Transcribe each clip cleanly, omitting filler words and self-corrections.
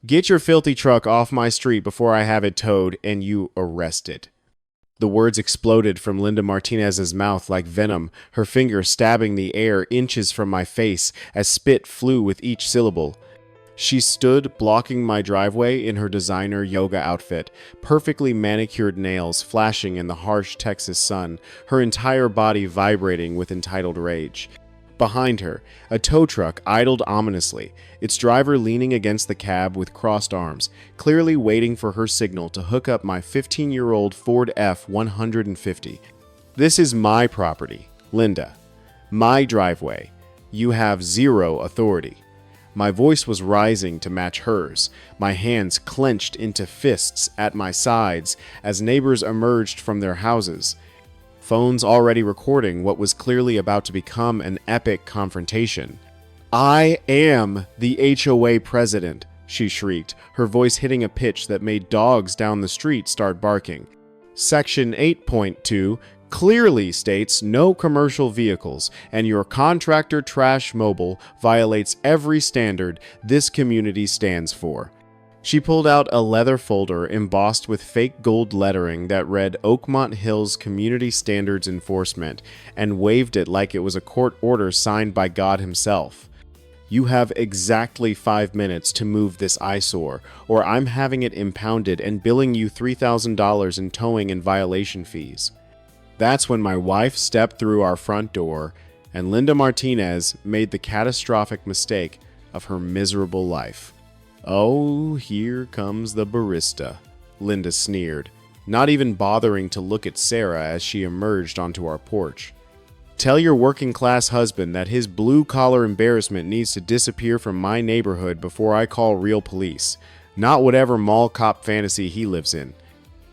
Get your filthy truck off my street before I have it towed and you arrested. The words exploded from Linda Martinez's mouth like venom, her finger stabbing the air inches from my face as spit flew with each syllable. She stood blocking my driveway in her designer yoga outfit, perfectly manicured nails flashing in the harsh Texas sun, her entire body vibrating with entitled rage. Behind her, a tow truck idled ominously, its driver leaning against the cab with crossed arms, clearly waiting for her signal to hook up my 15-year-old Ford F-150. This is my property, Linda. My driveway. You have zero authority. My voice was rising to match hers, my hands clenched into fists at my sides as neighbors emerged from their houses. Phones already recording what was clearly about to become an epic confrontation. "I am the HOA president," she shrieked, her voice hitting a pitch that made dogs down the street start barking. Section 8.2 clearly states no commercial vehicles, and your contractor trash mobile violates every standard this community stands for. She pulled out a leather folder embossed with fake gold lettering that read Oakmont Hills Community Standards Enforcement and waved it like it was a court order signed by God himself. "You have exactly 5 minutes to move this eyesore, or I'm having it impounded and billing you $3,000 in towing and violation fees." That's when my wife stepped through our front door and Linda Martinez made the catastrophic mistake of her miserable life. "Oh, here comes the barista," Linda sneered, not even bothering to look at Sarah as she emerged onto our porch. "Tell your working-class husband that his blue-collar embarrassment needs to disappear from my neighborhood before I call real police, not whatever mall cop fantasy he lives in."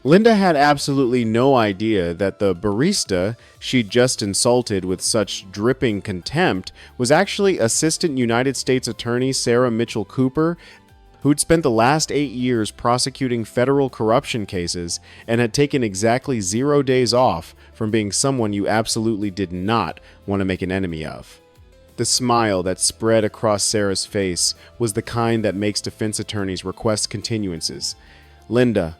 Linda had absolutely no idea that the barista she'd just insulted with such dripping contempt was actually Assistant United States Attorney Sarah Mitchell Cooper, who'd spent the last 8 years prosecuting federal corruption cases and had taken exactly 0 days off from being someone you absolutely did not want to make an enemy of. The smile that spread across Sarah's face was the kind that makes defense attorneys request continuances. "Linda,"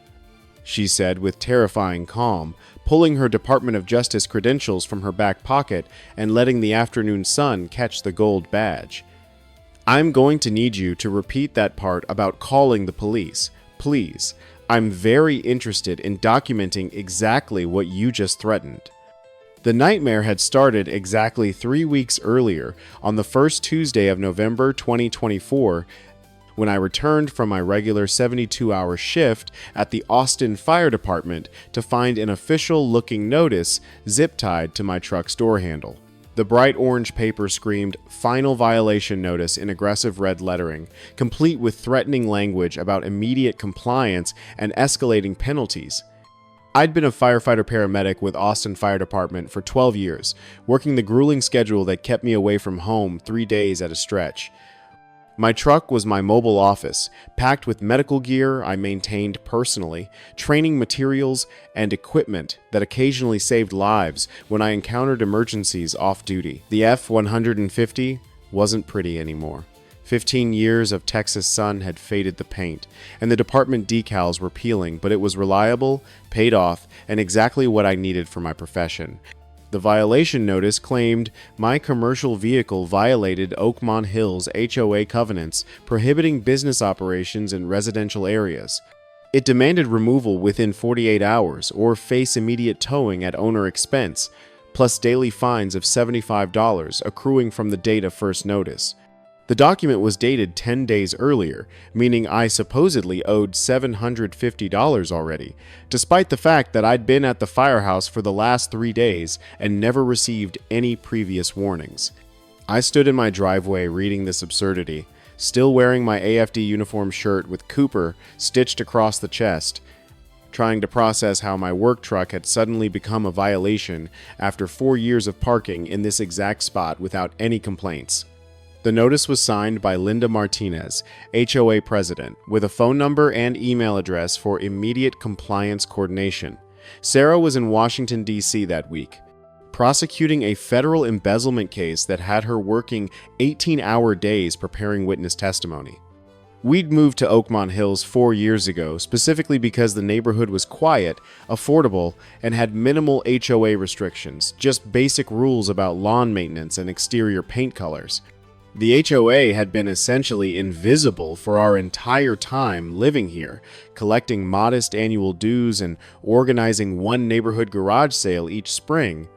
she said with terrifying calm, pulling her Department of Justice credentials from her back pocket and letting the afternoon sun catch the gold badge, "I'm going to need you to repeat that part about calling the police. Please. I'm very interested in documenting exactly what you just threatened." The nightmare had started exactly 3 weeks earlier, on the first Tuesday of November 2024, when I returned from my regular 72-hour shift at the Austin Fire Department to find an official-looking notice zip-tied to my truck's door handle. The bright orange paper screamed "Final Violation Notice" in aggressive red lettering, complete with threatening language about immediate compliance and escalating penalties. I'd been a firefighter-paramedic with Austin Fire Department for 12 years, working the grueling schedule that kept me away from home 3 days at a stretch. My truck was my mobile office, packed with medical gear I maintained personally, training materials, and equipment that occasionally saved lives when I encountered emergencies off-duty. The F-150 wasn't pretty anymore. 15 years of Texas sun had faded the paint, and the department decals were peeling, but it was reliable, paid off, and exactly what I needed for my profession. The violation notice claimed my commercial vehicle violated Oakmont Hills HOA covenants prohibiting business operations in residential areas. It demanded removal within 48 hours or face immediate towing at owner expense, plus daily fines of $75 accruing from the date of first notice. The document was dated 10 days earlier, meaning I supposedly owed $750 already, despite the fact that I'd been at the firehouse for the last 3 days and never received any previous warnings. I stood in my driveway reading this absurdity, still wearing my AFD uniform shirt with Cooper stitched across the chest, trying to process how my work truck had suddenly become a violation after 4 years of parking in this exact spot without any complaints. The notice was signed by Linda Martinez, HOA president, with a phone number and email address for immediate compliance coordination. Sarah was in Washington, D.C. that week, prosecuting a federal embezzlement case that had her working 18-hour days preparing witness testimony. We'd moved to Oakmont Hills 4 years ago, specifically because the neighborhood was quiet, affordable, and had minimal HOA restrictions, just basic rules about lawn maintenance and exterior paint colors. The HOA had been essentially invisible for our entire time living here, collecting modest annual dues and organizing one neighborhood garage sale each spring.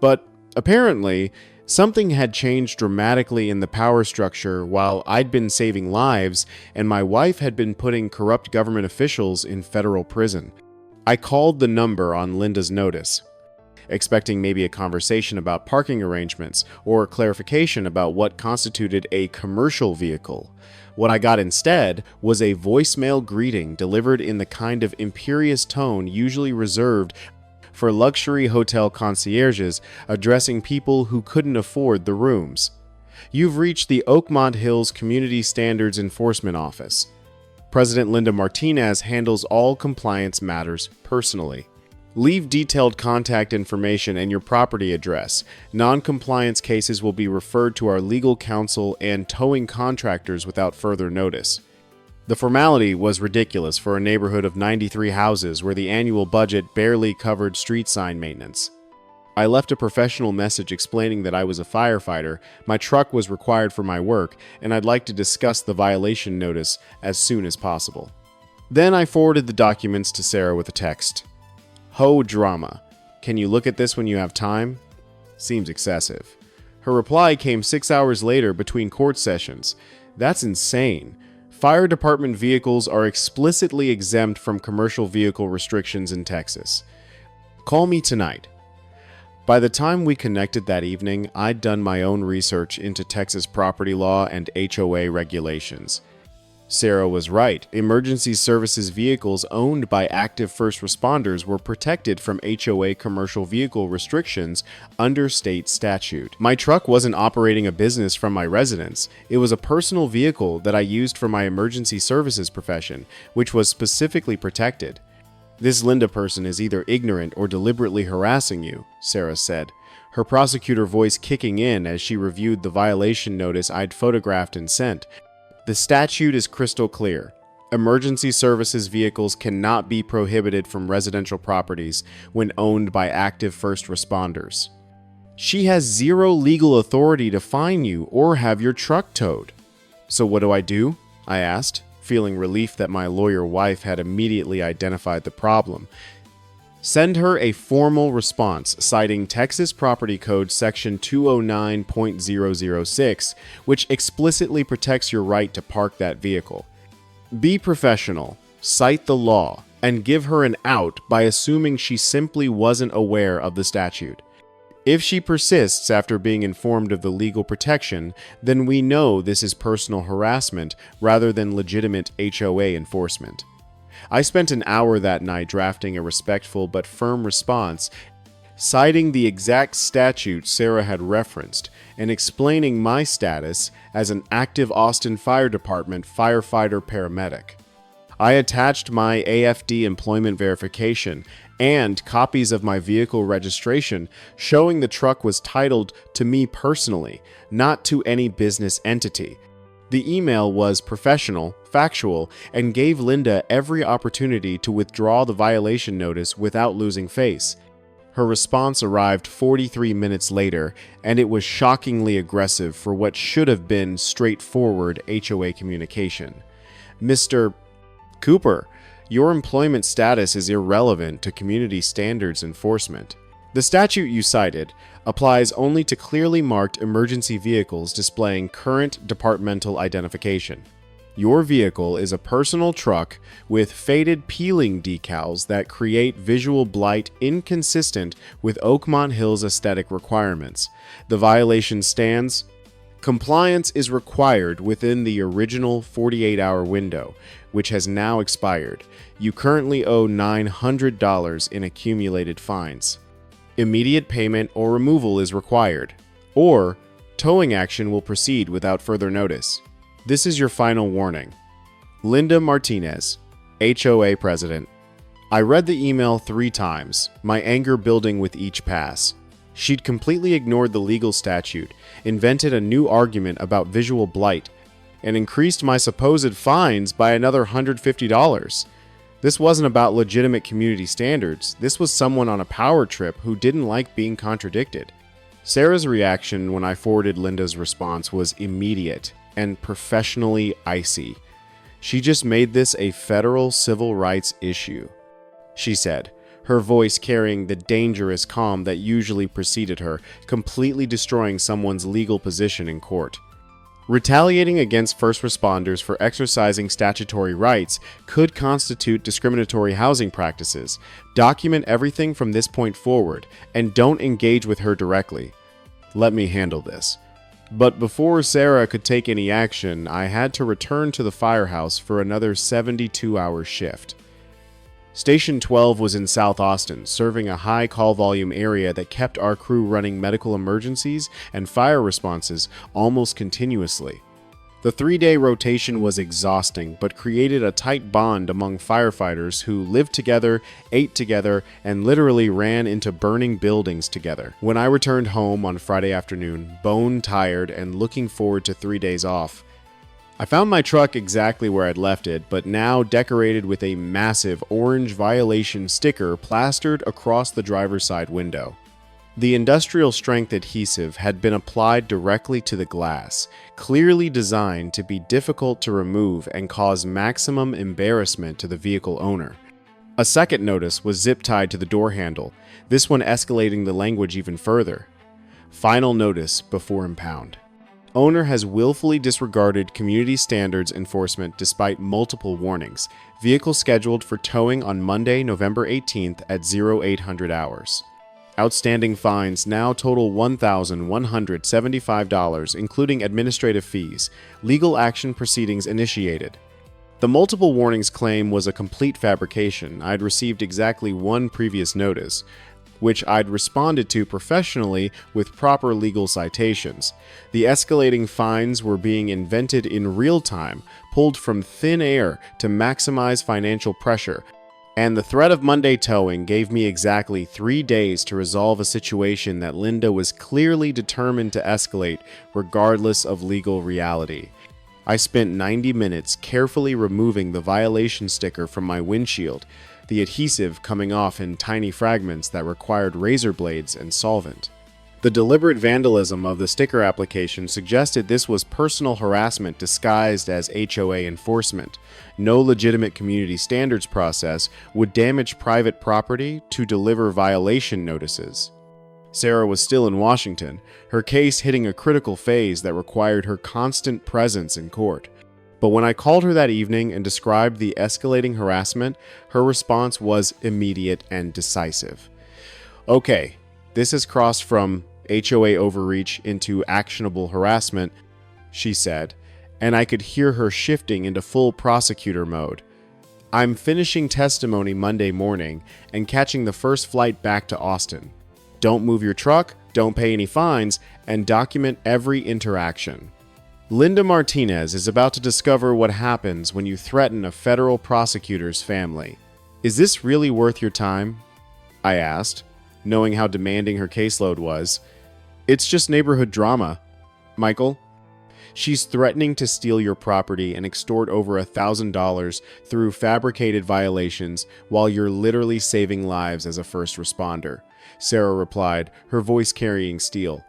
But apparently, something had changed dramatically in the power structure while I'd been saving lives and my wife had been putting corrupt government officials in federal prison. I called the number on Linda's notice, expecting maybe a conversation about parking arrangements or clarification about what constituted a commercial vehicle. What I got instead was a voicemail greeting delivered in the kind of imperious tone usually reserved for luxury hotel concierges addressing people who couldn't afford the rooms. You've reached the Oakmont Hills Community Standards Enforcement Office. President Linda Martinez handles all compliance matters personally. Leave detailed contact information and your property address. Non-compliance cases will be referred to our legal counsel and towing contractors without further notice. The formality was ridiculous for a neighborhood of 93 houses where the annual budget barely covered street sign maintenance. I left a professional message explaining that I was a firefighter, my truck was required for my work, and I'd like to discuss the violation notice as soon as possible. Then I forwarded the documents to Sarah with a text. Ho drama. Can you look at this when you have time? Seems excessive. Her reply came 6 hours later between court sessions. That's insane. Fire department vehicles are explicitly exempt from commercial vehicle restrictions in Texas. Call me tonight. By the time we connected that evening, I'd done my own research into Texas property law and HOA regulations. Sarah was right. Emergency services vehicles owned by active first responders were protected from HOA commercial vehicle restrictions under state statute. My truck wasn't operating a business from my residence. It was a personal vehicle that I used for my emergency services profession, which was specifically protected. This Linda person is either ignorant or deliberately harassing you, Sarah said, her prosecutor voice kicking in as she reviewed the violation notice I'd photographed and sent. The statute is crystal clear. Emergency services vehicles cannot be prohibited from residential properties when owned by active first responders. She has zero legal authority to fine you or have your truck towed. So what do? I asked, feeling relief that my lawyer wife had immediately identified the problem. Send her a formal response citing Texas Property Code Section 209.006, which explicitly protects your right to park that vehicle. Be professional, cite the law, and give her an out by assuming she simply wasn't aware of the statute. If she persists after being informed of the legal protection, then we know this is personal harassment rather than legitimate HOA enforcement. I spent an hour that night drafting a respectful but firm response, citing the exact statute Sarah had referenced and explaining my status as an active Austin Fire Department firefighter-paramedic. I attached my AFD employment verification and copies of my vehicle registration showing the truck was titled to me personally, not to any business entity. The email was professional, factual, and gave Linda every opportunity to withdraw the violation notice without losing face. Her response arrived 43 minutes later, and it was shockingly aggressive for what should have been straightforward HOA communication. Mr. Cooper, your employment status is irrelevant to community standards enforcement. The statute you cited applies only to clearly marked emergency vehicles displaying current departmental identification. Your vehicle is a personal truck with faded peeling decals that create visual blight inconsistent with Oakmont Hills aesthetic requirements. The violation stands. Compliance is required within the original 48-hour window, which has now expired. You currently owe $900 in accumulated fines. Immediate payment or removal is required, or towing action will proceed without further notice. This is your final warning. Linda Martinez, HOA President. I read the email 3 times, my anger building with each pass. She'd completely ignored the legal statute, invented a new argument about visual blight, and increased my supposed fines by another $150. This wasn't about legitimate community standards. This was someone on a power trip who didn't like being contradicted. Sarah's reaction when I forwarded Linda's response was immediate and professionally icy. She just made this a federal civil rights issue, she said, her voice carrying the dangerous calm that usually preceded her, completely destroying someone's legal position in court. Retaliating against first responders for exercising statutory rights could constitute discriminatory housing practices. Document everything from this point forward, and don't engage with her directly. Let me handle this. But before Sarah could take any action, I had to return to the firehouse for another 72-hour shift. Station 12 was in South Austin, serving a high call volume area that kept our crew running medical emergencies and fire responses almost continuously. The 3-day rotation was exhausting, but created a tight bond among firefighters who lived together, ate together, and literally ran into burning buildings together. When I returned home on Friday afternoon, bone-tired and looking forward to 3 days off, I found my truck exactly where I'd left it, but now decorated with a massive orange violation sticker plastered across the driver's side window. The industrial strength adhesive had been applied directly to the glass, clearly designed to be difficult to remove and cause maximum embarrassment to the vehicle owner. A second notice was zip-tied to the door handle, this one escalating the language even further. Final notice before impound. Owner has willfully disregarded community standards enforcement despite multiple warnings. Vehicle scheduled for towing on Monday, November 18th at 0800 hours. Outstanding fines now total $1,175, including administrative fees. Legal action proceedings initiated. The multiple warnings claim was a complete fabrication. I'd received exactly one previous notice, which I'd responded to professionally with proper legal citations. The escalating fines were being invented in real time, pulled from thin air to maximize financial pressure, and the threat of Monday towing gave me exactly 3 days to resolve a situation that Linda was clearly determined to escalate regardless of legal reality. I spent 90 minutes carefully removing the violation sticker from my windshield, the adhesive coming off in tiny fragments that required razor blades and solvent. The deliberate vandalism of the sticker application suggested this was personal harassment disguised as HOA enforcement. No legitimate community standards process would damage private property to deliver violation notices. Sarah was still in Washington, her case hitting a critical phase that required her constant presence in court. But when I called her that evening and described the escalating harassment, her response was immediate and decisive. Okay, this has crossed from HOA overreach into actionable harassment, she said, and I could hear her shifting into full prosecutor mode. I'm finishing testimony Monday morning and catching the first flight back to Austin. Don't move your truck, don't pay any fines, and document every interaction. Linda Martinez is about to discover what happens when you threaten a federal prosecutor's family. Is this really worth your time? I asked, knowing how demanding her caseload was. It's just neighborhood drama, Michael. She's threatening to steal your property and extort over $1,000 through fabricated violations while you're literally saving lives as a first responder, Sarah replied, her voice carrying steel.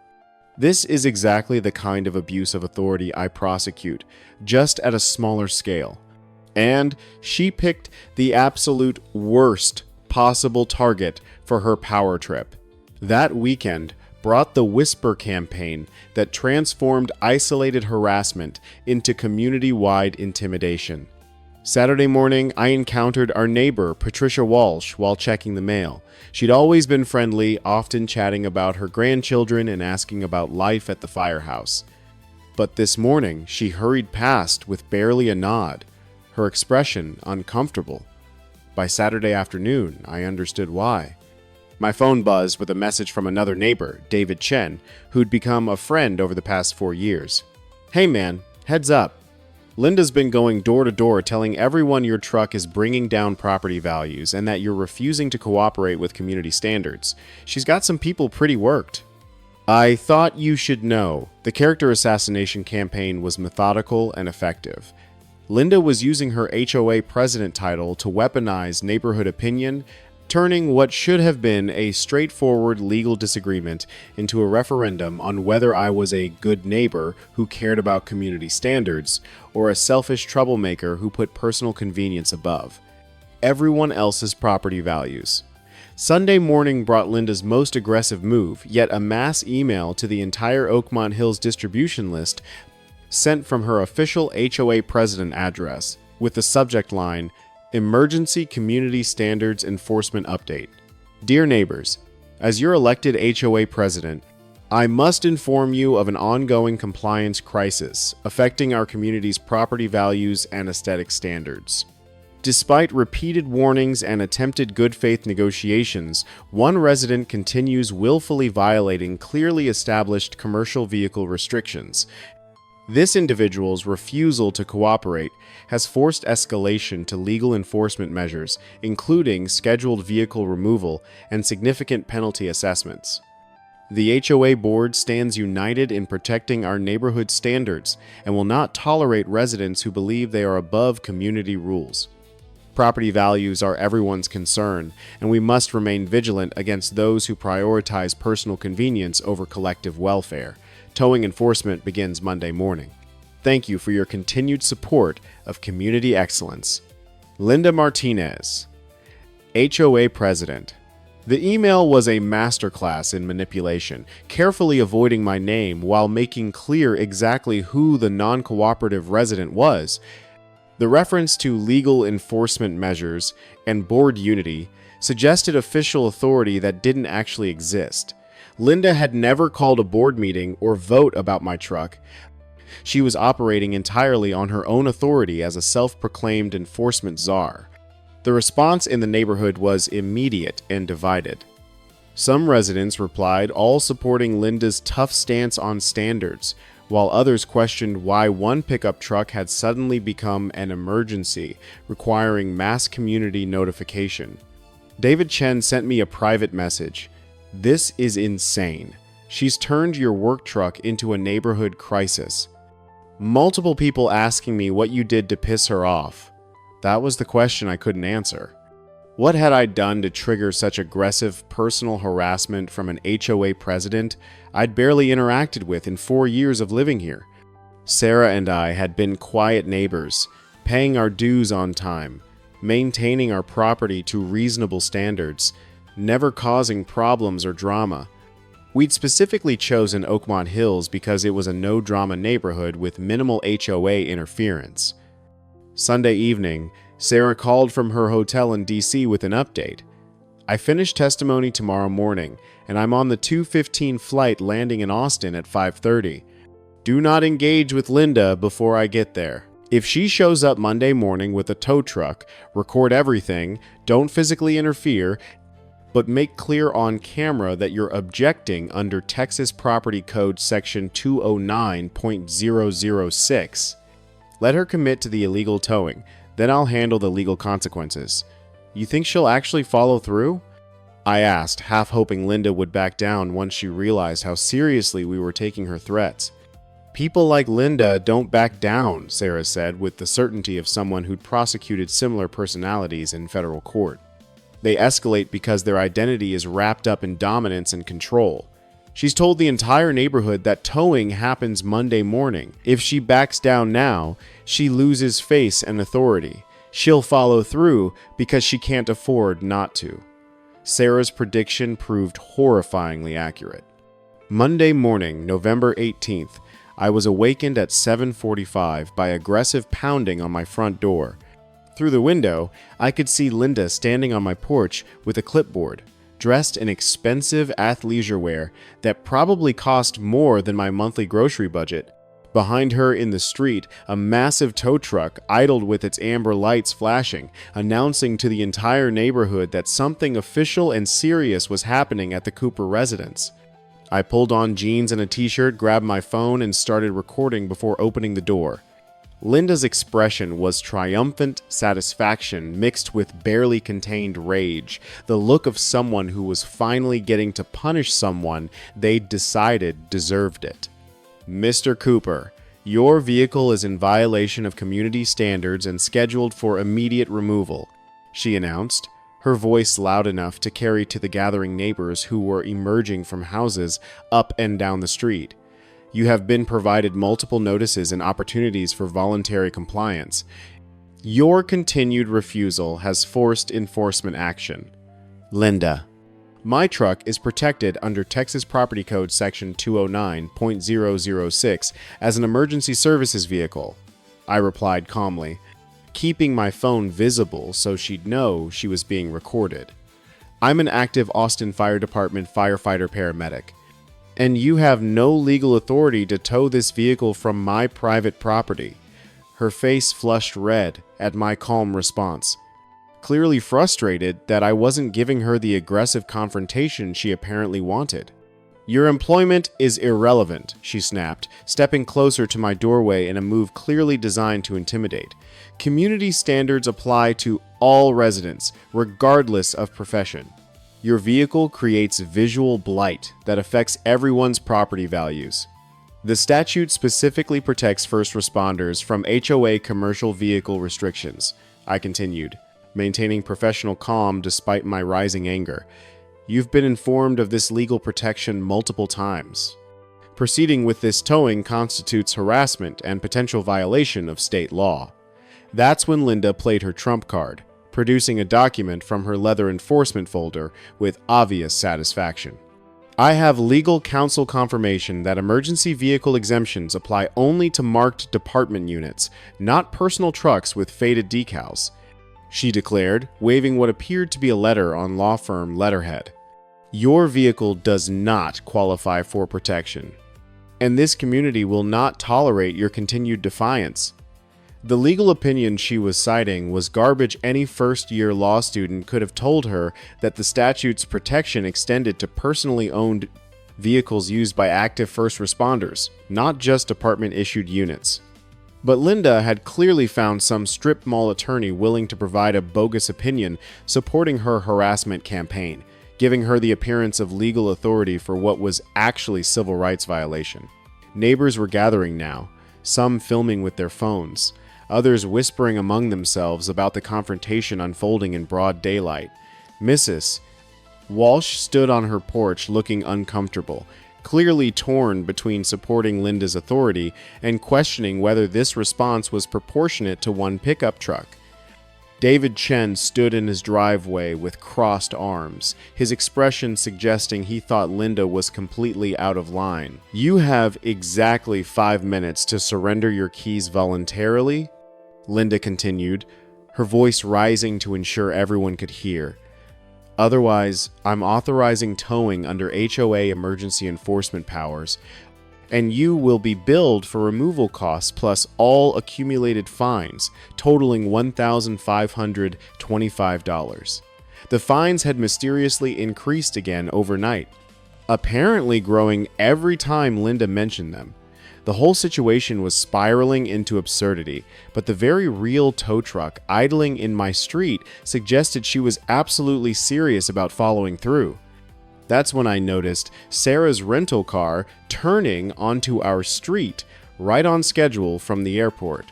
This is exactly the kind of abuse of authority I prosecute, just at a smaller scale. And she picked the absolute worst possible target for her power trip. That weekend brought the Whisper campaign that transformed isolated harassment into community-wide intimidation. Saturday morning, I encountered our neighbor, Patricia Walsh, while checking the mail. She'd always been friendly, often chatting about her grandchildren and asking about life at the firehouse. But this morning, she hurried past with barely a nod, her expression uncomfortable. By Saturday afternoon, I understood why. My phone buzzed with a message from another neighbor, David Chen, who'd become a friend over the past 4 years. Hey man, heads up. Linda's been going door to door telling everyone your truck is bringing down property values and that you're refusing to cooperate with community standards. She's got some people pretty worked. I thought you should know. The character assassination campaign was methodical and effective. Linda was using her HOA president title to weaponize neighborhood opinion, turning what should have been a straightforward legal disagreement into a referendum on whether I was a good neighbor who cared about community standards or a selfish troublemaker who put personal convenience above everyone else's property values. Sunday morning brought Linda's most aggressive move, yet a mass email to the entire Oakmont Hills distribution list sent from her official HOA president address with the subject line, Emergency Community Standards Enforcement Update. Dear neighbors, as your elected HOA president, I must inform you of an ongoing compliance crisis affecting our community's property values and aesthetic standards. Despite repeated warnings and attempted good faith negotiations, one resident continues willfully violating clearly established commercial vehicle restrictions. This individual's refusal to cooperate has forced escalation to legal enforcement measures, including scheduled vehicle removal and significant penalty assessments. The HOA board stands united in protecting our neighborhood standards and will not tolerate residents who believe they are above community rules. Property values are everyone's concern, and we must remain vigilant against those who prioritize personal convenience over collective welfare. Towing enforcement begins Monday morning. Thank you for your continued support of community excellence. Linda Martinez, HOA President. The email was a masterclass in manipulation, carefully avoiding my name while making clear exactly who the non-cooperative resident was. The reference to legal enforcement measures and board unity suggested official authority that didn't actually exist. Linda had never called a board meeting or vote about my truck. She was operating entirely on her own authority as a self-proclaimed enforcement czar. The response in the neighborhood was immediate and divided. Some residents replied, all supporting Linda's tough stance on standards, while others questioned why one pickup truck had suddenly become an emergency, requiring mass community notification. David Chen sent me a private message. This is insane. She's turned your work truck into a neighborhood crisis. Multiple people asking me what you did to piss her off. That was the question I couldn't answer. What had I done to trigger such aggressive personal harassment from an HOA president I'd barely interacted with in 4 years of living here? Sarah and I had been quiet neighbors, paying our dues on time, maintaining our property to reasonable standards, never causing problems or drama. We'd specifically chosen Oakmont Hills because it was a no-drama neighborhood with minimal HOA interference. Sunday evening, Sarah called from her hotel in DC with an update. I finished testimony tomorrow morning, and I'm on the 2:15 flight landing in Austin at 5:30. Do not engage with Linda before I get there. If she shows up Monday morning with a tow truck, record everything, don't physically interfere, but make clear on camera that you're objecting under Texas Property Code Section 209.006. Let her commit to the illegal towing, then I'll handle the legal consequences. You think she'll actually follow through? I asked, half hoping Linda would back down once she realized how seriously we were taking her threats. People like Linda don't back down, Sarah said with the certainty of someone who'd prosecuted similar personalities in federal court. They escalate because their identity is wrapped up in dominance and control. She's told the entire neighborhood that towing happens Monday morning. If she backs down now, she loses face and authority. She'll follow through because she can't afford not to. Sarah's prediction proved horrifyingly accurate. Monday morning, November 18th, I was awakened at 7:45 by aggressive pounding on my front door. Through the window, I could see Linda standing on my porch with a clipboard, dressed in expensive athleisure wear that probably cost more than my monthly grocery budget. Behind her in the street, a massive tow truck idled with its amber lights flashing, announcing to the entire neighborhood that something official and serious was happening at the Cooper residence. I pulled on jeans and a t-shirt, grabbed my phone, and started recording before opening the door. Linda's expression was triumphant satisfaction mixed with barely contained rage, the look of someone who was finally getting to punish someone they'd decided deserved it. "Mr. Cooper, your vehicle is in violation of community standards and scheduled for immediate removal," she announced, her voice loud enough to carry to the gathering neighbors who were emerging from houses up and down the street. "You have been provided multiple notices and opportunities for voluntary compliance. Your continued refusal has forced enforcement action." Linda: "My truck is protected under Texas Property Code Section 209.006 as an emergency services vehicle," I replied calmly, keeping my phone visible so she'd know she was being recorded. "I'm an active Austin Fire Department firefighter paramedic, and you have no legal authority to tow this vehicle from my private property." Her face flushed red at my calm response, clearly frustrated that I wasn't giving her the aggressive confrontation she apparently wanted. "Your employment is irrelevant," she snapped, stepping closer to my doorway in a move clearly designed to intimidate. "Community standards apply to all residents, regardless of profession. Your vehicle creates visual blight that affects everyone's property values. The statute specifically protects first responders from HOA commercial vehicle restrictions," I continued, maintaining professional calm despite my rising anger. "You've been informed of this legal protection multiple times. Proceeding with this towing constitutes harassment and potential violation of state law." That's when Linda played her trump card, producing a document from her leather enforcement folder with obvious satisfaction. "I have legal counsel confirmation that emergency vehicle exemptions apply only to marked department units, not personal trucks with faded decals," she declared, waving what appeared to be a letter on law firm letterhead. "Your vehicle does not qualify for protection, and this community will not tolerate your continued defiance." The legal opinion she was citing was garbage any first-year law student could have told her that the statute's protection extended to personally owned vehicles used by active first responders, not just department-issued units. But Linda had clearly found some strip mall attorney willing to provide a bogus opinion supporting her harassment campaign, giving her the appearance of legal authority for what was actually civil rights violation. Neighbors were gathering now, some filming with their phones, others whispering among themselves about the confrontation unfolding in broad daylight. Mrs. Walsh stood on her porch looking uncomfortable, clearly torn between supporting Linda's authority and questioning whether this response was proportionate to one pickup truck. David Chen stood in his driveway with crossed arms, his expression suggesting he thought Linda was completely out of line. "You have exactly 5 minutes to surrender your keys voluntarily," Linda continued, her voice rising to ensure everyone could hear. "Otherwise, I'm authorizing towing under HOA emergency enforcement powers, and you will be billed for removal costs plus all accumulated fines, totaling $1,525. The fines had mysteriously increased again overnight, apparently growing every time Linda mentioned them. The whole situation was spiraling into absurdity, but the very real tow truck idling in my street suggested she was absolutely serious about following through. That's when I noticed Sarah's rental car turning onto our street, right on schedule from the airport.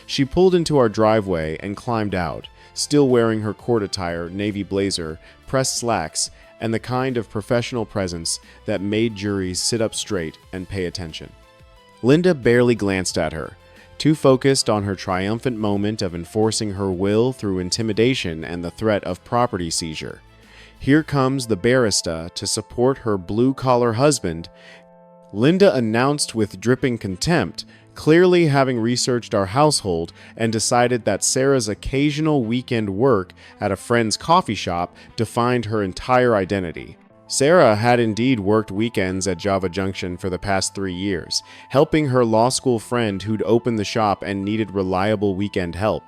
She pulled into our driveway and climbed out, still wearing her court attire, navy blazer, pressed slacks, and the kind of professional presence that made juries sit up straight and pay attention. Linda barely glanced at her, too focused on her triumphant moment of enforcing her will through intimidation and the threat of property seizure. Here comes the barrister to support her blue-collar husband, Linda announced with dripping contempt, clearly having researched our household and decided that Sarah's occasional weekend work at a friend's coffee shop defined her entire identity. Sarah had indeed worked weekends at Java Junction for the past 3 years, helping her law school friend who'd opened the shop and needed reliable weekend help.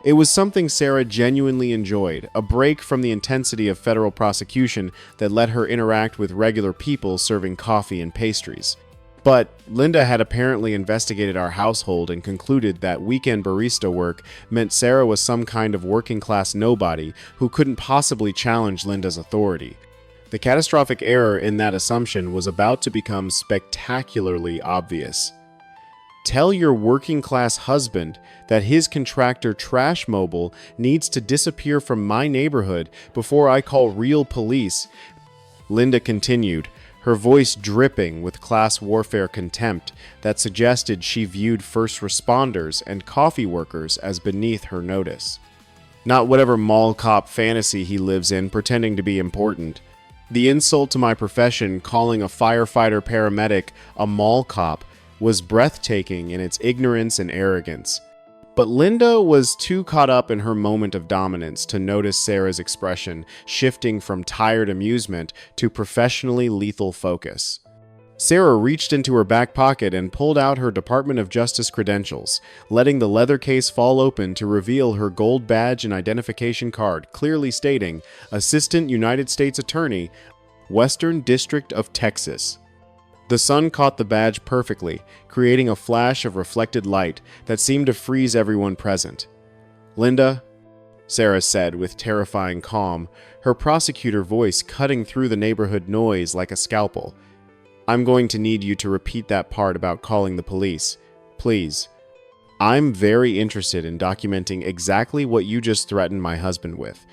It was something Sarah genuinely enjoyed, a break from the intensity of federal prosecution that let her interact with regular people serving coffee and pastries. But Linda had apparently investigated our household and concluded that weekend barista work meant Sarah was some kind of working-class nobody who couldn't possibly challenge Linda's authority. The catastrophic error in that assumption was about to become spectacularly obvious. Tell your working-class husband that his contractor Trash Mobile needs to disappear from my neighborhood before I call real police, Linda continued, her voice dripping with class warfare contempt that suggested she viewed first responders and coffee workers as beneath her notice. Not whatever mall cop fantasy he lives in pretending to be important. The insult to my profession, calling a firefighter paramedic a mall cop, was breathtaking in its ignorance and arrogance. But Linda was too caught up in her moment of dominance to notice Sarah's expression shifting from tired amusement to professionally lethal focus. Sarah reached into her back pocket and pulled out her Department of Justice credentials, letting the leather case fall open to reveal her gold badge and identification card, clearly stating, Assistant United States Attorney, Western District of Texas. The sun caught the badge perfectly, creating a flash of reflected light that seemed to freeze everyone present. Linda, Sarah said with terrifying calm, her prosecutor voice cutting through the neighborhood noise like a scalpel. I'm going to need you to repeat that part about calling the police. Please. I'm very interested in documenting exactly what you just threatened my husband with.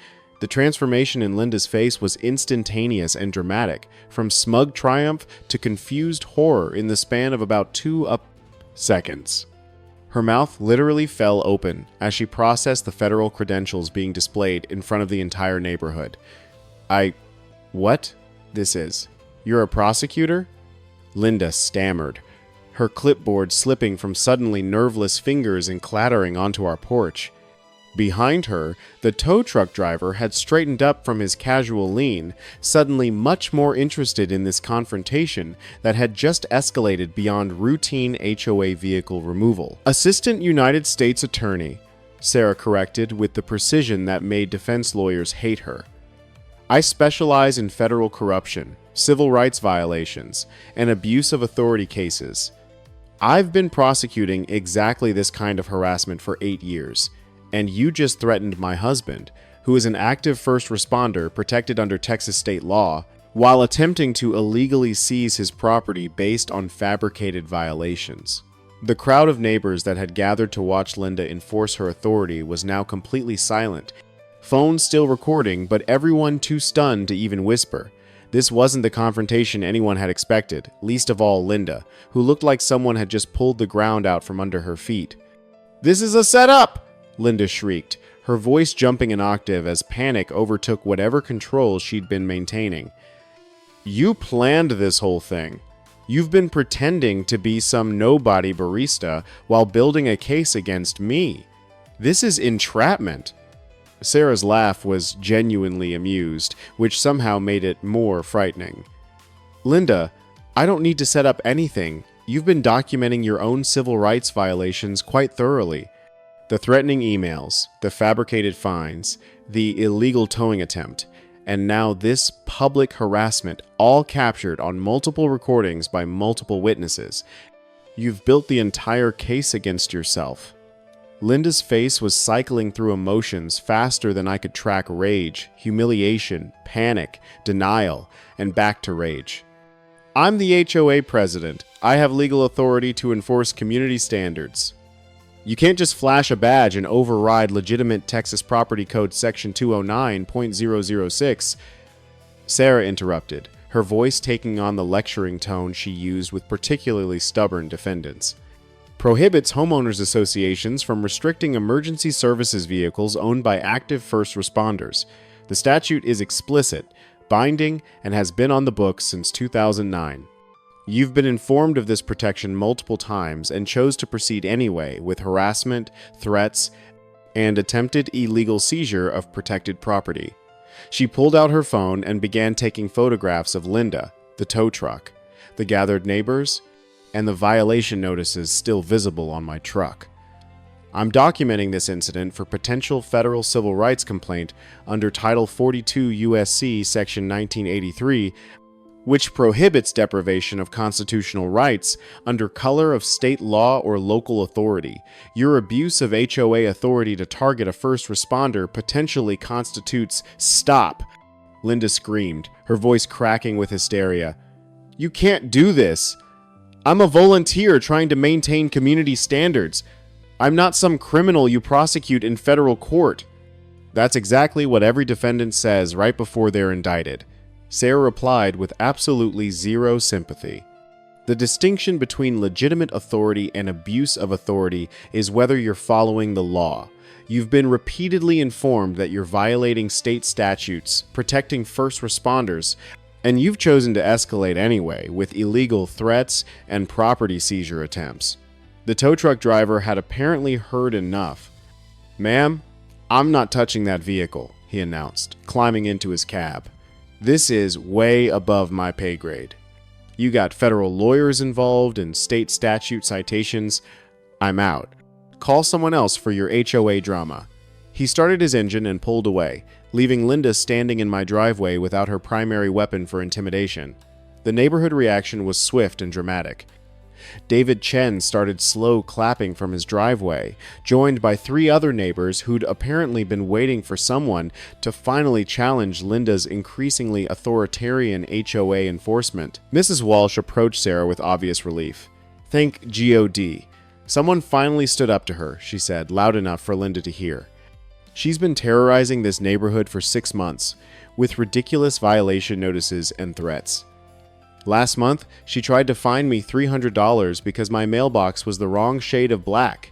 The transformation in Linda's face was instantaneous and dramatic, from smug triumph to confused horror in the span of about 2 seconds. Her mouth literally fell open as she processed the federal credentials being displayed in front of the entire neighborhood. What? This is? You're a prosecutor? Linda stammered, her clipboard slipping from suddenly nerveless fingers and clattering onto our porch. Behind her, the tow truck driver had straightened up from his casual lean, suddenly much more interested in this confrontation that had just escalated beyond routine HOA vehicle removal. Assistant United States Attorney, Sarah corrected with the precision that made defense lawyers hate her. I specialize in federal corruption, civil rights violations, and abuse of authority cases. I've been prosecuting exactly this kind of harassment for 8 years. And you just threatened my husband, who is an active first responder protected under Texas state law, while attempting to illegally seize his property based on fabricated violations. The crowd of neighbors that had gathered to watch Linda enforce her authority was now completely silent, phones still recording, but everyone too stunned to even whisper. This wasn't the confrontation anyone had expected, least of all Linda, who looked like someone had just pulled the ground out from under her feet. "This is a setup!" Linda shrieked, her voice jumping an octave as panic overtook whatever control she'd been maintaining. You planned this whole thing. You've been pretending to be some nobody barista while building a case against me. This is entrapment. Sarah's laugh was genuinely amused, which somehow made it more frightening. Linda, I don't need to set up anything. You've been documenting your own civil rights violations quite thoroughly. The threatening emails, the fabricated fines, the illegal towing attempt, and now this public harassment, all captured on multiple recordings by multiple witnesses. You've built the entire case against yourself. Linda's face was cycling through emotions faster than I could track rage, humiliation, panic, denial, and back to rage. I'm the HOA president. I have legal authority to enforce community standards. You can't just flash a badge and override legitimate Texas Property Code Section 209.006. Sarah interrupted, her voice taking on the lecturing tone she used with particularly stubborn defendants. Prohibits homeowners associations from restricting emergency services vehicles owned by active first responders. The statute is explicit, binding, and has been on the books since 2009. You've been informed of this protection multiple times and chose to proceed anyway with harassment, threats, and attempted illegal seizure of protected property. She pulled out her phone and began taking photographs of Linda, the tow truck, the gathered neighbors, and the violation notices still visible on my truck. I'm documenting this incident for potential federal civil rights complaint under Title 42 U.S.C. Section 1983, which prohibits deprivation of constitutional rights under color of state law or local authority. Your abuse of HOA authority to target a first responder potentially constitutes— Stop! Linda screamed, her voice cracking with hysteria. You can't do this! I'm a volunteer trying to maintain community standards. I'm not some criminal you prosecute in federal court. That's exactly what every defendant says right before they're indicted. Sarah replied with absolutely zero sympathy. The distinction between legitimate authority and abuse of authority is whether you're following the law. You've been repeatedly informed that you're violating state statutes, protecting first responders, and you've chosen to escalate anyway with illegal threats and property seizure attempts. The tow truck driver had apparently heard enough. Ma'am, I'm not touching that vehicle, he announced, climbing into his cab. This is way above my pay grade. You got federal lawyers involved and state statute citations. I'm out. Call someone else for your HOA drama. He started his engine and pulled away, leaving Linda standing in my driveway without her primary weapon for intimidation. The neighborhood reaction was swift and dramatic. David Chen started slow clapping from his driveway, joined by 3 other neighbors who'd apparently been waiting for someone to finally challenge Linda's increasingly authoritarian HOA enforcement. Mrs. Walsh approached Sarah with obvious relief. Thank God. Someone finally stood up to her, she said, loud enough for Linda to hear. She's been terrorizing this neighborhood for 6 months, with ridiculous violation notices and threats. Last month, she tried to fine me $300 because my mailbox was the wrong shade of black.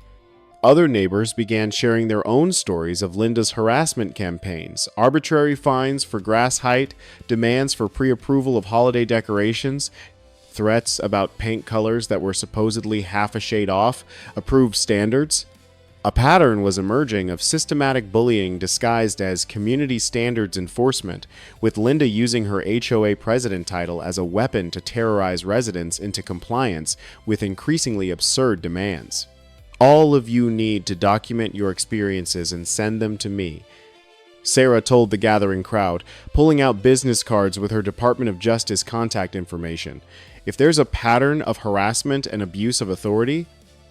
Other neighbors began sharing their own stories of Linda's harassment campaigns, arbitrary fines for grass height, demands for pre-approval of holiday decorations, threats about paint colors that were supposedly half a shade off approved standards. A pattern was emerging of systematic bullying disguised as community standards enforcement, with Linda using her HOA president title as a weapon to terrorize residents into compliance with increasingly absurd demands. All of you need to document your experiences and send them to me, Sarah told the gathering crowd, pulling out business cards with her Department of Justice contact information. If there's a pattern of harassment and abuse of authority,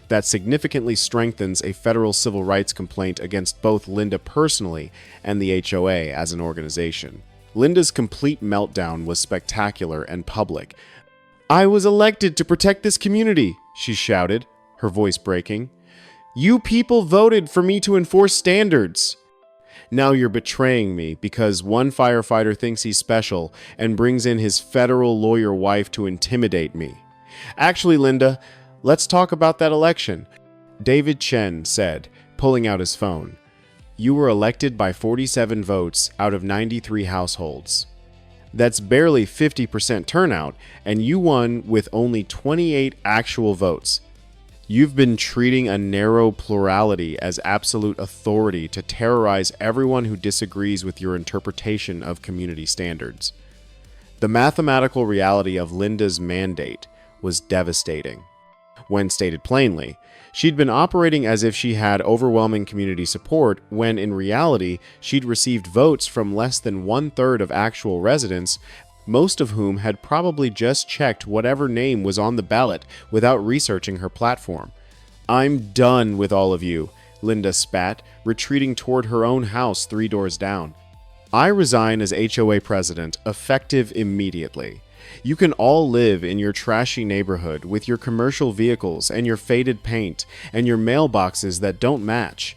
that significantly strengthens a federal civil rights complaint against both Linda personally and the HOA as an organization. Linda's complete meltdown was spectacular and public. I was elected to protect this community, she shouted, her voice breaking. You people voted for me to enforce standards. Now you're betraying me because one firefighter thinks he's special and brings in his federal lawyer wife to intimidate me. Actually, Linda, let's talk about that election, David Chen said, pulling out his phone. You were elected by 47 votes out of 93 households. That's barely 50% turnout, and you won with only 28 actual votes. You've been treating a narrow plurality as absolute authority to terrorize everyone who disagrees with your interpretation of community standards. The mathematical reality of Linda's mandate was devastating. When stated plainly, she'd been operating as if she had overwhelming community support when in reality she'd received votes from less than 1/3 of actual residents, most of whom had probably just checked whatever name was on the ballot without researching her platform. I'm done with all of you, Linda spat, retreating toward her own house 3 doors down. I resign as HOA president, effective immediately. You can all live in your trashy neighborhood with your commercial vehicles and your faded paint and your mailboxes that don't match.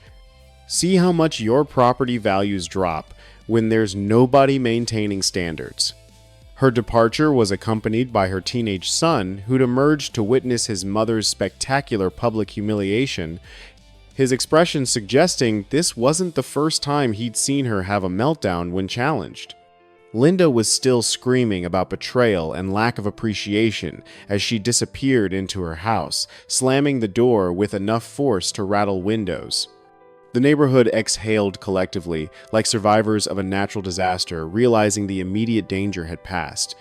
See how much your property values drop when there's nobody maintaining standards. Her departure was accompanied by her teenage son, who'd emerged to witness his mother's spectacular public humiliation, his expression suggesting this wasn't the first time he'd seen her have a meltdown when challenged. Linda was still screaming about betrayal and lack of appreciation as she disappeared into her house, slamming the door with enough force to rattle windows. The neighborhood exhaled collectively, like survivors of a natural disaster, realizing the immediate danger had passed.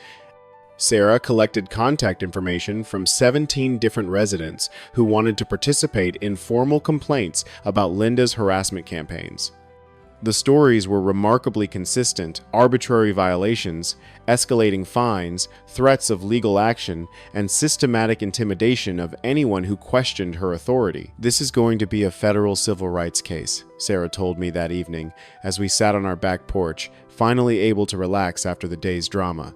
Sarah collected contact information from 17 different residents who wanted to participate in formal complaints about Linda's harassment campaigns. The stories were remarkably consistent: arbitrary violations, escalating fines, threats of legal action, and systematic intimidation of anyone who questioned her authority. "This is going to be a federal civil rights case," Sarah told me that evening as we sat on our back porch, finally able to relax after the day's drama.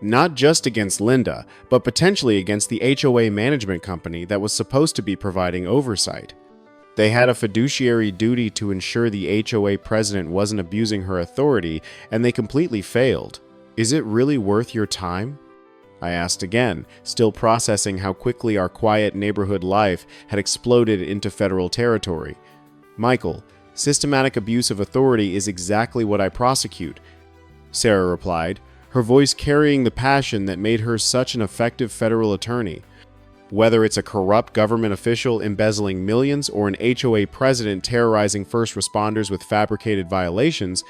Not just against Linda, but potentially against the HOA management company that was supposed to be providing oversight. They had a fiduciary duty to ensure the HOA president wasn't abusing her authority, and they completely failed. "Is it really worth your time?" I asked again, still processing how quickly our quiet neighborhood life had exploded into federal territory. "Michael, systematic abuse of authority is exactly what I prosecute," Sarah replied, her voice carrying the passion that made her such an effective federal attorney. Whether it's a corrupt government official embezzling millions or an HOA president terrorizing first responders with fabricated violations,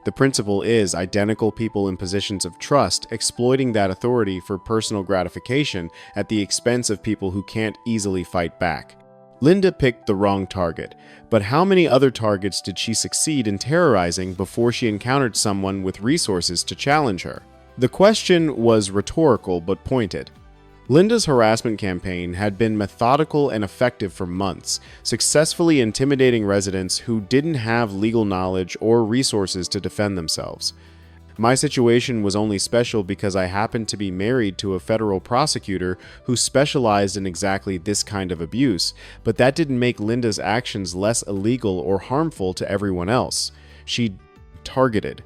the principle is identical: people in positions of trust exploiting that authority for personal gratification at the expense of people who can't easily fight back. Linda picked the wrong target, but how many other targets did she succeed in terrorizing before she encountered someone with resources to challenge her? The question was rhetorical but pointed. Linda's harassment campaign had been methodical and effective for months, successfully intimidating residents who didn't have legal knowledge or resources to defend themselves. My situation was only special because I happened to be married to a federal prosecutor who specialized in exactly this kind of abuse, but that didn't make Linda's actions less illegal or harmful to everyone else. She targeted.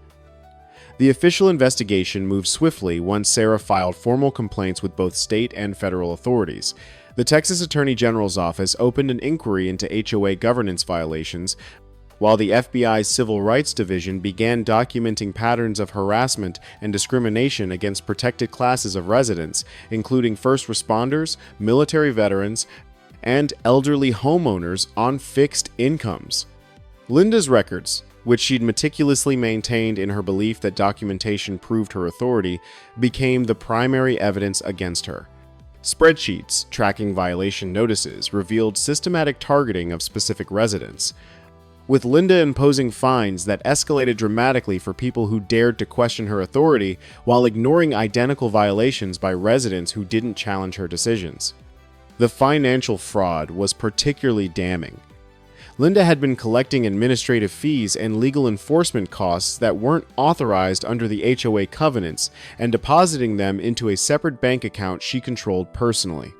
The official investigation moved swiftly once Sarah filed formal complaints with both state and federal authorities. The Texas Attorney General's office opened an inquiry into HOA governance violations, while the FBI's Civil Rights Division began documenting patterns of harassment and discrimination against protected classes of residents, including first responders, military veterans, and elderly homeowners on fixed incomes. Linda's records, which she'd meticulously maintained in her belief that documentation proved her authority, became the primary evidence against her. Spreadsheets tracking violation notices revealed systematic targeting of specific residents, with Linda imposing fines that escalated dramatically for people who dared to question her authority while ignoring identical violations by residents who didn't challenge her decisions. The financial fraud was particularly damning. Linda had been collecting administrative fees and legal enforcement costs that weren't authorized under the HOA covenants and depositing them into a separate bank account she controlled personally.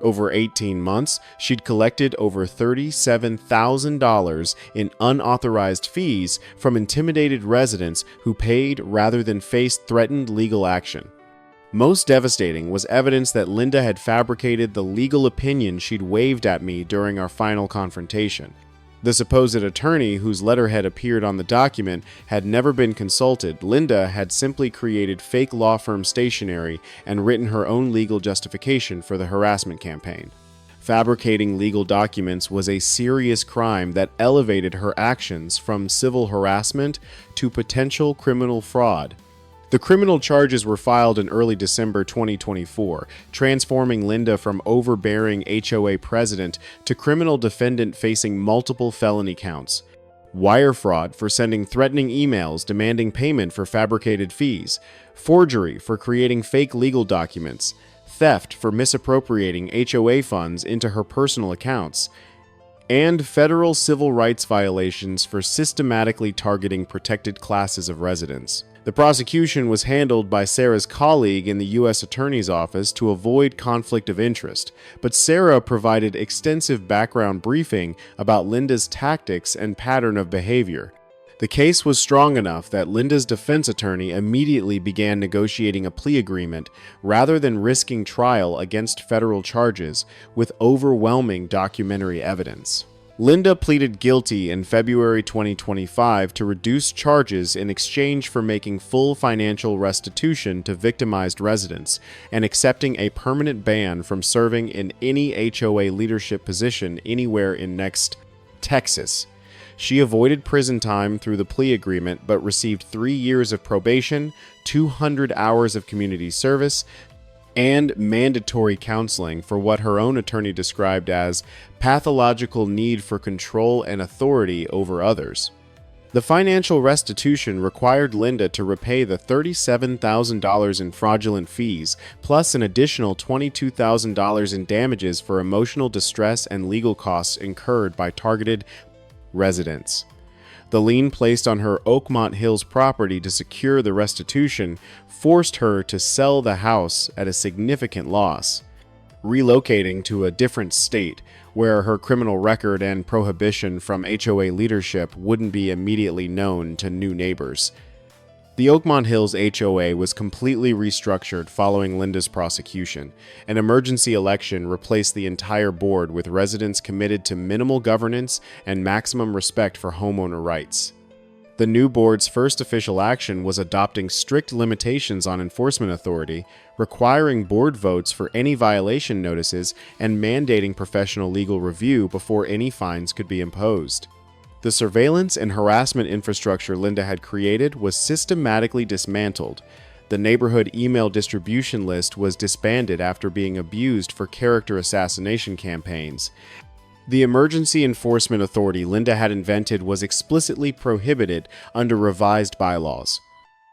Over 18 months, she'd collected over $37,000 in unauthorized fees from intimidated residents who paid rather than face threatened legal action. Most devastating was evidence that Linda had fabricated the legal opinion she'd waved at me during our final confrontation. The supposed attorney whose letterhead appeared on the document had never been consulted. Linda had simply created fake law firm stationery and written her own legal justification for the harassment campaign. Fabricating legal documents was a serious crime that elevated her actions from civil harassment to potential criminal fraud. The criminal charges were filed in early December 2024, transforming Linda from overbearing HOA president to criminal defendant facing multiple felony counts. Wire fraud for sending threatening emails demanding payment for fabricated fees, forgery for creating fake legal documents, theft for misappropriating HOA funds into her personal accounts, and federal civil rights violations for systematically targeting protected classes of residents. The prosecution was handled by Sarah's colleague in the U.S. Attorney's Office to avoid conflict of interest, but Sarah provided extensive background briefing about Linda's tactics and pattern of behavior. The case was strong enough that Linda's defense attorney immediately began negotiating a plea agreement rather than risking trial against federal charges with overwhelming documentary evidence. Linda pleaded guilty in February 2025 to reduce charges in exchange for making full financial restitution to victimized residents and accepting a permanent ban from serving in any HOA leadership position anywhere in Texas. She avoided prison time through the plea agreement but received 3 years of probation, 200 hours of community service, and mandatory counseling for what her own attorney described as pathological need for control and authority over others. The financial restitution required Linda to repay the $37,000 in fraudulent fees, plus an additional $22,000 in damages for emotional distress and legal costs incurred by targeted residents. The lien placed on her Oakmont Hills property to secure the restitution forced her to sell the house at a significant loss, relocating to a different state where her criminal record and prohibition from HOA leadership wouldn't be immediately known to new neighbors. The Oakmont Hills HOA was completely restructured following Linda's prosecution. An emergency election replaced the entire board with residents committed to minimal governance and maximum respect for homeowner rights. The new board's first official action was adopting strict limitations on enforcement authority, requiring board votes for any violation notices and mandating professional legal review before any fines could be imposed. The surveillance and harassment infrastructure Linda had created was systematically dismantled. The neighborhood email distribution list was disbanded after being abused for character assassination campaigns. The emergency enforcement authority Linda had invented was explicitly prohibited under revised bylaws,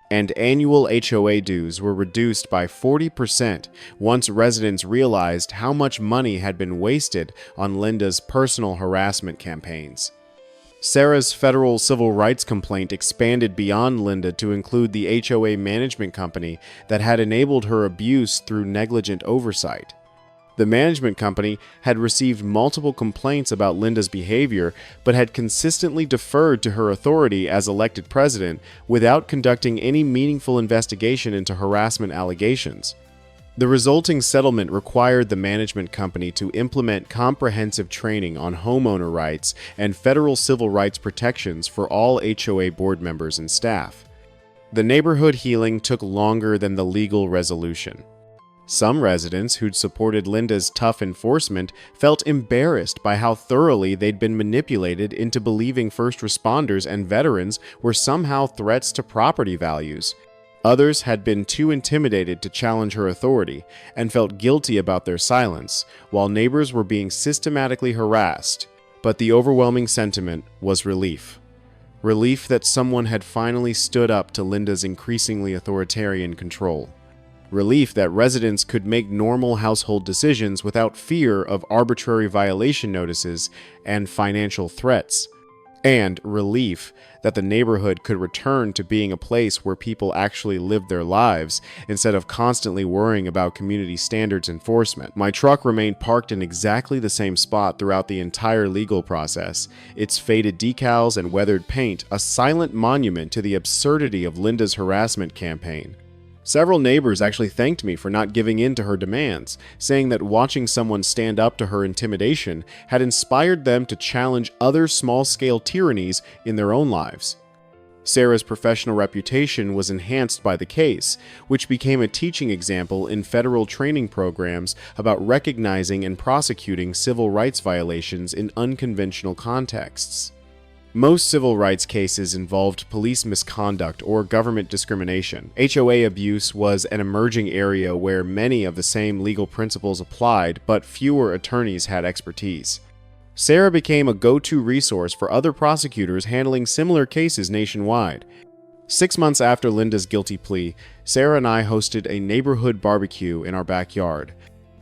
and annual HOA dues were reduced by 40% once residents realized how much money had been wasted on Linda's personal harassment campaigns. Sarah's federal civil rights complaint expanded beyond Linda to include the HOA management company that had enabled her abuse through negligent oversight. The management company had received multiple complaints about Linda's behavior, but had consistently deferred to her authority as elected president without conducting any meaningful investigation into harassment allegations. The resulting settlement required the management company to implement comprehensive training on homeowner rights and federal civil rights protections for all HOA board members and staff. The neighborhood healing took longer than the legal resolution. Some residents who'd supported Linda's tough enforcement felt embarrassed by how thoroughly they'd been manipulated into believing first responders and veterans were somehow threats to property values. Others had been too intimidated to challenge her authority and felt guilty about their silence, while neighbors were being systematically harassed. But the overwhelming sentiment was relief. Relief that someone had finally stood up to Linda's increasingly authoritarian control. Relief that residents could make normal household decisions without fear of arbitrary violation notices and financial threats. And relief that the neighborhood could return to being a place where people actually lived their lives instead of constantly worrying about community standards enforcement. My truck remained parked in exactly the same spot throughout the entire legal process, its faded decals and weathered paint a silent monument to the absurdity of Linda's harassment campaign. Several neighbors actually thanked me for not giving in to her demands, saying that watching someone stand up to her intimidation had inspired them to challenge other small-scale tyrannies in their own lives. Sarah's professional reputation was enhanced by the case, which became a teaching example in federal training programs about recognizing and prosecuting civil rights violations in unconventional contexts. Most civil rights cases involved police misconduct or government discrimination. HOA abuse was an emerging area where many of the same legal principles applied, but fewer attorneys had expertise. Sarah became a go-to resource for other prosecutors handling similar cases nationwide. 6 months after Linda's guilty plea, Sarah and I hosted a neighborhood barbecue in our backyard.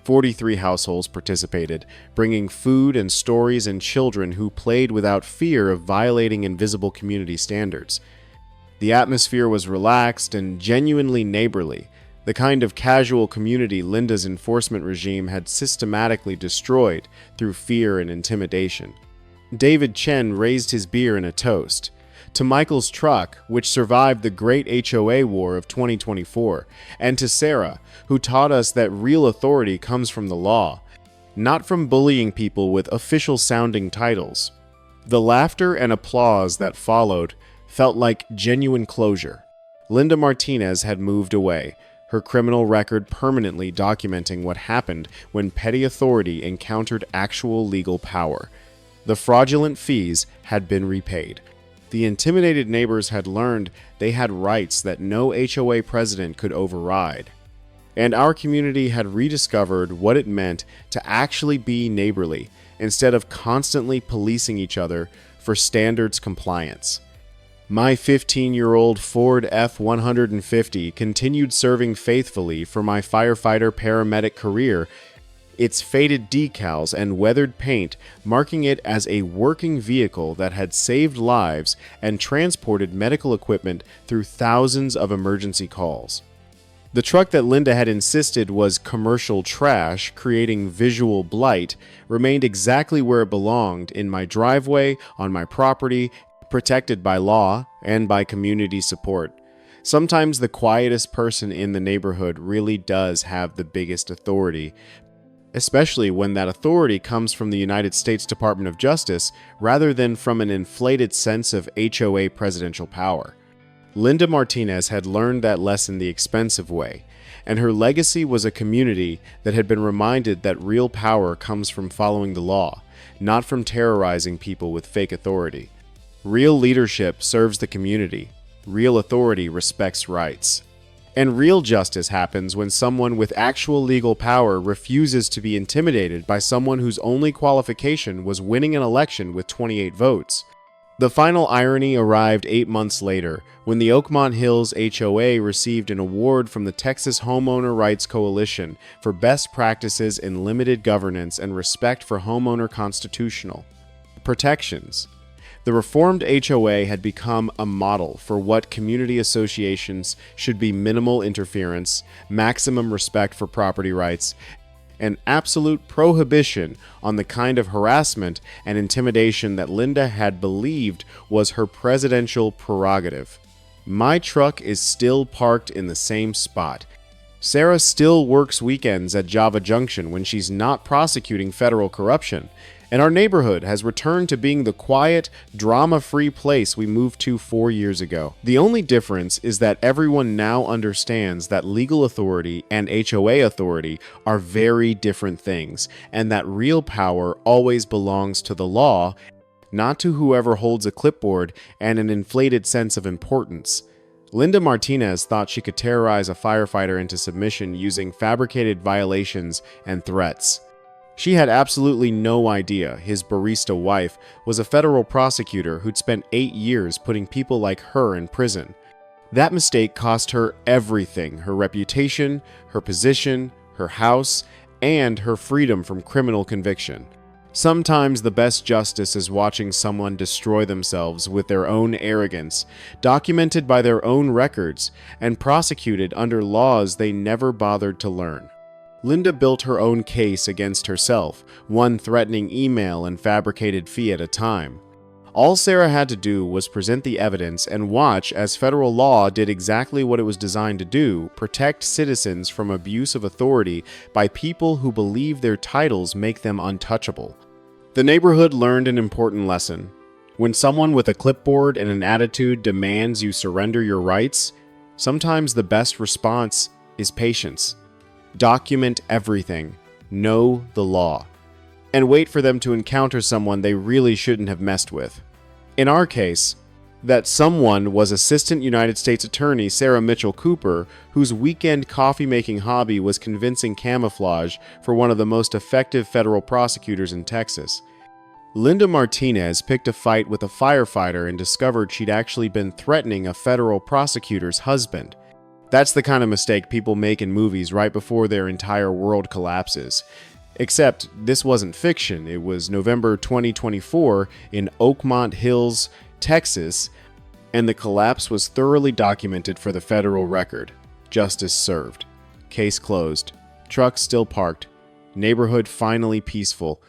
43 households participated, bringing food and stories and children who played without fear of violating invisible community standards. The atmosphere was relaxed and genuinely neighborly, the kind of casual community Linda's enforcement regime had systematically destroyed through fear and intimidation. David Chen raised his beer in a toast to Michael's truck, which survived the great HOA war of 2024, and to Sarah, who taught us that real authority comes from the law, not from bullying people with official-sounding titles. The laughter and applause that followed felt like genuine closure. Linda Martinez had moved away, her criminal record permanently documenting what happened when petty authority encountered actual legal power. The fraudulent fees had been repaid. The intimidated neighbors had learned they had rights that no HOA president could override. And our community had rediscovered what it meant to actually be neighborly, instead of constantly policing each other for standards compliance. My 15-year-old Ford F-150 continued serving faithfully for my firefighter paramedic career, its faded decals and weathered paint marking it as a working vehicle that had saved lives and transported medical equipment through thousands of emergency calls. The truck that Linda had insisted was commercial trash, creating visual blight, remained exactly where it belonged, in my driveway, on my property, protected by law and by community support. Sometimes the quietest person in the neighborhood really does have the biggest authority, especially when that authority comes from the United States Department of Justice rather than from an inflated sense of HOA presidential power. Linda Martinez had learned that lesson the expensive way, and her legacy was a community that had been reminded that real power comes from following the law, not from terrorizing people with fake authority. Real leadership serves the community. Real authority respects rights. And real justice happens when someone with actual legal power refuses to be intimidated by someone whose only qualification was winning an election with 28 votes. The final irony arrived 8 months later, when the Oakmont Hills HOA received an award from the Texas Homeowner Rights Coalition for best practices in limited governance and respect for homeowner constitutional protections. The reformed HOA had become a model for what community associations should be: minimal interference, maximum respect for property rights, and absolute prohibition on the kind of harassment and intimidation that Linda had believed was her presidential prerogative. My truck is still parked in the same spot. Sarah still works weekends at Java Junction when she's not prosecuting federal corruption. And our neighborhood has returned to being the quiet, drama-free place we moved to 4 years ago. The only difference is that everyone now understands that legal authority and HOA authority are very different things, and that real power always belongs to the law, not to whoever holds a clipboard and an inflated sense of importance. Linda Martinez thought she could terrorize a firefighter into submission using fabricated violations and threats. She had absolutely no idea his barista wife was a federal prosecutor who'd spent 8 years putting people like her in prison. That mistake cost her everything: her reputation, her position, her house, and her freedom from criminal conviction. Sometimes the best justice is watching someone destroy themselves with their own arrogance, documented by their own records, and prosecuted under laws they never bothered to learn. Linda built her own case against herself, one threatening email and fabricated fee at a time. All Sarah had to do was present the evidence and watch as federal law did exactly what it was designed to do: protect citizens from abuse of authority by people who believe their titles make them untouchable. The neighborhood learned an important lesson. When someone with a clipboard and an attitude demands you surrender your rights, sometimes the best response is patience. Document everything, know the law, and wait for them to encounter someone they really shouldn't have messed with. In our case, that someone was Assistant United States Attorney Sarah Mitchell Cooper, whose weekend coffee-making hobby was convincing camouflage for one of the most effective federal prosecutors in Texas. Linda Martinez picked a fight with a firefighter and discovered she'd actually been threatening a federal prosecutor's husband. That's the kind of mistake people make in movies right before their entire world collapses. Except this wasn't fiction. It was November 2024 in Oakmont Hills, Texas, and the collapse was thoroughly documented for the federal record. Justice served. Case closed. Truck still parked. Neighborhood finally peaceful.